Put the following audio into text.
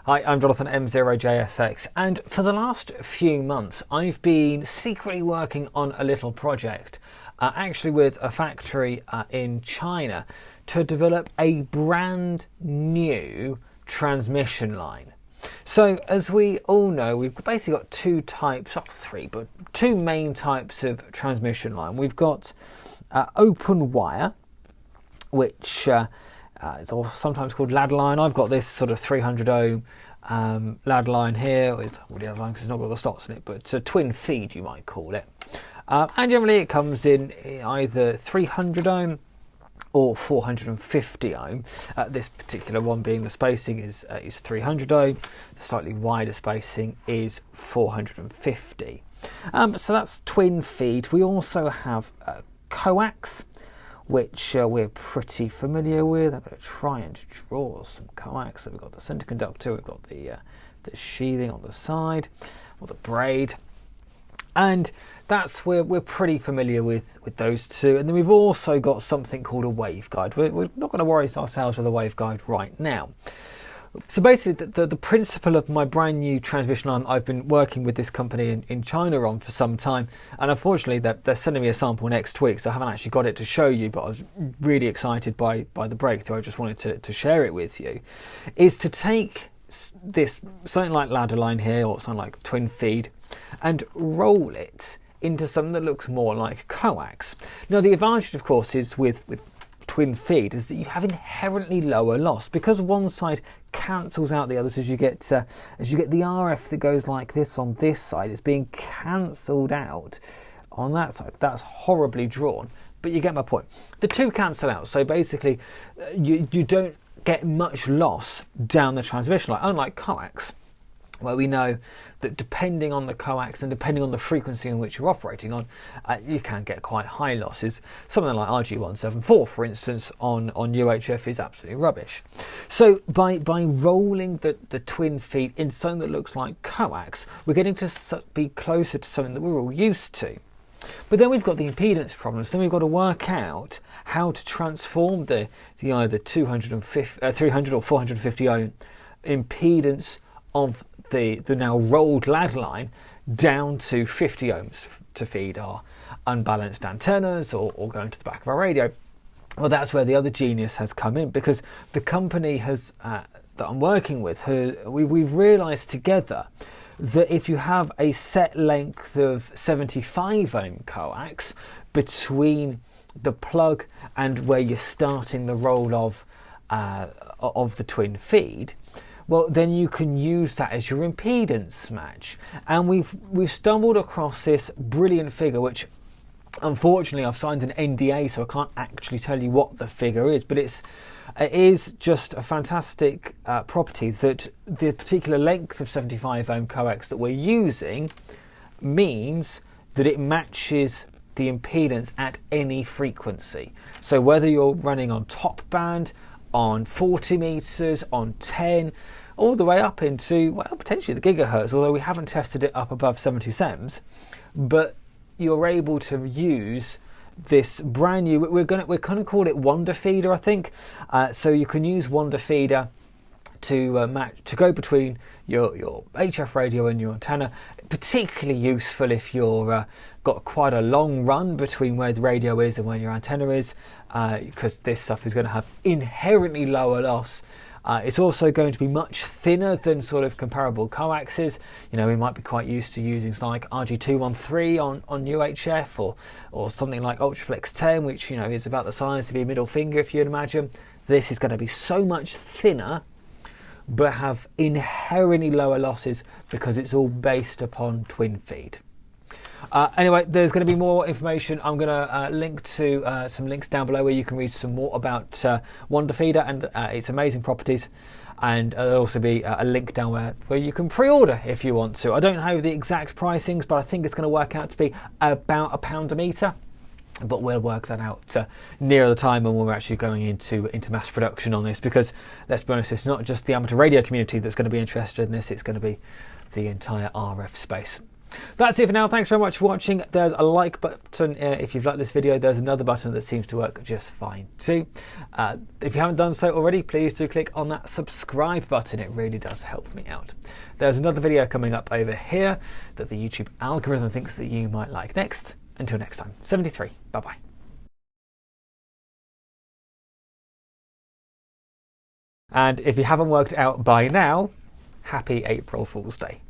Hi, I'm Jonathan M0JSX, and for the last few months I've been secretly working on a little project, actually with a factory in China, to develop a brand new transmission line. So as we all know, we've basically got two types, not three, but two main types of transmission line. We've got open wire, which it's also sometimes called ladder line. I've got this sort of 300 ohm ladder line here. It's not really ladder line because it's not got the slots in it, but it's a twin feed, you might call it. And generally it comes in either 300 ohm or 450 ohm. This particular one being the spacing is 300 ohm. The slightly wider spacing is 450. So that's twin feed. We also have coax, which we're pretty familiar with. I'm going to try and draw some coax. So we've got the centre conductor, we've got the sheathing on the side, or the braid, and that's where we're pretty familiar with those two. And then we've also got something called a waveguide. We're not going to worry ourselves with a waveguide right now. So basically, the principle of my brand new transmission line, I've been working with this company in China on for some time, and unfortunately they're sending me a sample next week, so I haven't actually got it to show you, but I was really excited by the breakthrough. I just wanted to share it with you, is to take this, something like ladder line here, or something like twin feed, and roll it into something that looks more like coax. Now the advantage, of course, is with twin feed is that you have inherently lower loss, because one side cancels out the others. As you get the RF that goes like this on this side, it's being cancelled out on that side. That's horribly drawn, but you get my point. The two cancel out, so basically you don't get much loss down the transmission line, unlike coax, where we know that depending on the coax and depending on the frequency in which you're operating on, you can get quite high losses. Something like RG174, for instance, on UHF is absolutely rubbish. So by rolling the twin feed in something that looks like coax, we're getting to be closer to something that we're all used to. But then we've got the impedance problems. Then we've got to work out how to transform the either 300 or 450 ohm impedance of the now rolled ladder line down to 50 ohms to feed our unbalanced antennas or going to the back of our radio. Well, that's where the other genius has come in, because the company that I'm working with, we've realised together that if you have a set length of 75 ohm coax between the plug and where you're starting the roll of the twin feed, well, then you can use that as your impedance match. And we've stumbled across this brilliant figure, which unfortunately I've signed an NDA, so I can't actually tell you what the figure is, but it is just a fantastic property that the particular length of 75 ohm coax that we're using means that it matches the impedance at any frequency. So whether you're running on top band, on 40 meters, on 10, all the way up into, well, potentially the gigahertz, although we haven't tested it up above 70 sems, but you're able to use this brand new, we're going to call it WonderFeeder, I think. So you can use WonderFeeder to go between your HF radio and your antenna. Particularly useful if you're got quite a long run between where the radio is and where your antenna is, because this stuff is going to have inherently lower loss. It's also going to be much thinner than sort of comparable coaxes. You know, we might be quite used to using something like RG213 on UHF, or something like Ultraflex 10, which, you know, is about the size of your middle finger, if you'd imagine. This is going to be so much thinner, but have inherently lower losses because it's all based upon twin feed. Anyway, there's going to be more information. I'm going to link to some links down below where you can read some more about WonderFeeder and its amazing properties. And there'll also be a link down where you can pre-order if you want to. I don't know the exact pricings, but I think it's going to work out to be about £1 a metre. But we'll work that out nearer the time when we're actually going into mass production on this, because let's be honest, it's not just the amateur radio community that's going to be interested in this, it's going to be the entire RF space. That's it for now. Thanks very much for watching. There's a like button if you've liked this video. There's another button that seems to work just fine too. If you haven't done so already, please do click on that subscribe button. It really does help me out. There's another video coming up over here that the YouTube algorithm thinks that you might like next. Until next time, 73. Bye-bye. And if you haven't worked out by now, happy April Fool's Day.